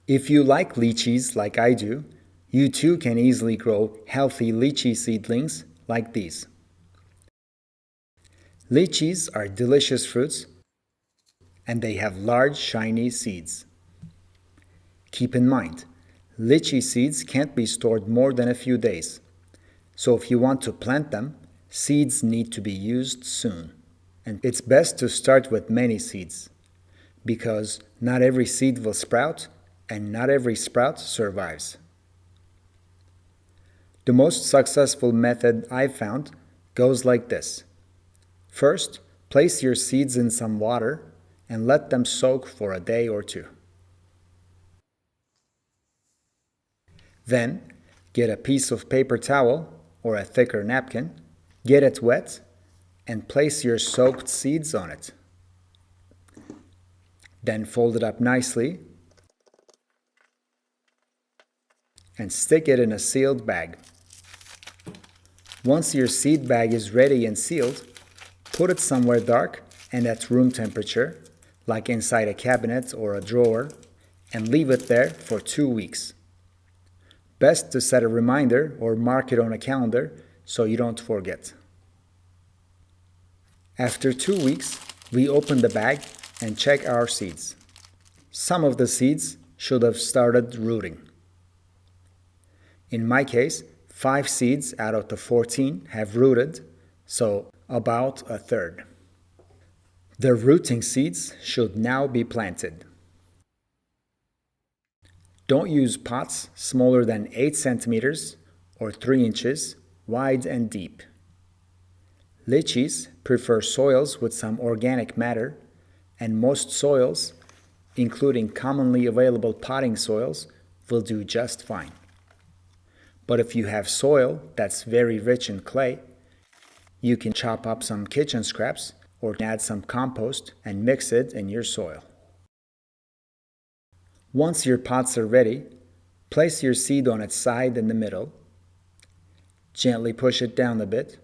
If you like lychees like I do, you too can easily grow healthy lychee seedlings like these. Lychees are delicious fruits and they have large shiny seeds. Keep in mind, lychee seeds can't be stored more than a few days. So if you want to plant them, seeds need to be used soon. And it's best to start with many seeds, because not every seed will sprout and not every sprout survives. The most successful method I've found goes like this. First, place your seeds in some water and let them soak for a day or two. Then, get a piece of paper towel or a thicker napkin, get it wet, and place your soaked seeds on it. Then fold it up nicely and stick it in a sealed bag. Once your seed bag is ready and sealed, put it somewhere dark and at room temperature, like inside a cabinet or a drawer, and leave it there for 2 weeks. Best to set a reminder or mark it on a calendar so you don't forget. After 2 weeks, we open the bag and check our seeds. Some of the seeds should have started rooting. In my case, 5 seeds out of the 14 have rooted, so about a third. The rooting seeds should now be planted. Don't use pots smaller than 8 centimeters or 3 inches wide and deep. Litchis prefer soils with some organic matter, and most soils, including commonly available potting soils, will do just fine. But if you have soil that's very rich in clay, you can chop up some kitchen scraps or add some compost and mix it in your soil. Once your pots are ready, place your seed on its side in the middle. Gently push it down a bit,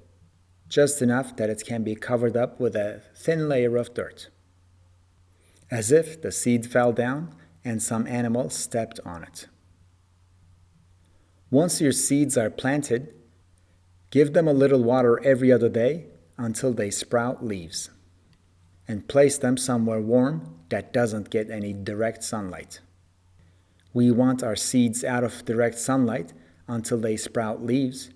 just enough that it can be covered up with a thin layer of dirt, as if the seed fell down and some animal stepped on it. Once your seeds are planted, give them a little water every other day until they sprout leaves, and place them somewhere warm that doesn't get any direct sunlight. We want our seeds out of direct sunlight until they sprout leaves,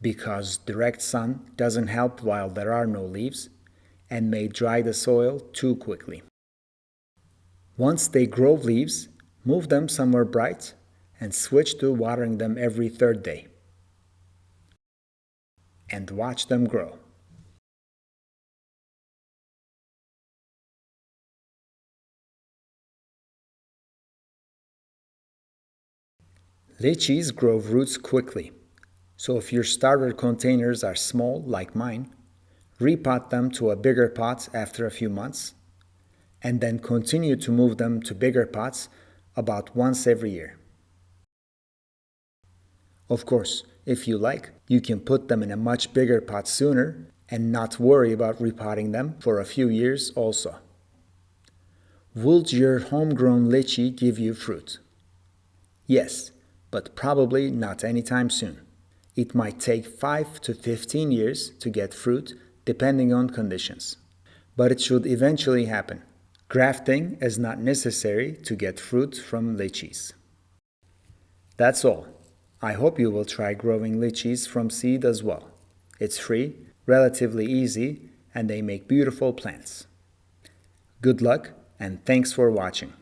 because direct sun doesn't help while there are no leaves and may dry the soil too quickly. Once they grow leaves, move them somewhere bright and switch to watering them every 3rd day. And watch them grow. Lychees grow roots quickly, so if your starter containers are small like mine, repot them to a bigger pot after a few months, and then continue to move them to bigger pots about once every year. Of course, if you like, you can put them in a much bigger pot sooner and not worry about repotting them for a few years also. Will your homegrown lychee give you fruit? Yes, but probably not anytime soon. It might take 5 to 15 years to get fruit depending on conditions, but it should eventually happen. Grafting is not necessary to get fruit from lychees. That's all. I hope you will try growing lychees from seed as well. It's free, relatively easy, and they make beautiful plants. Good luck, and thanks for watching.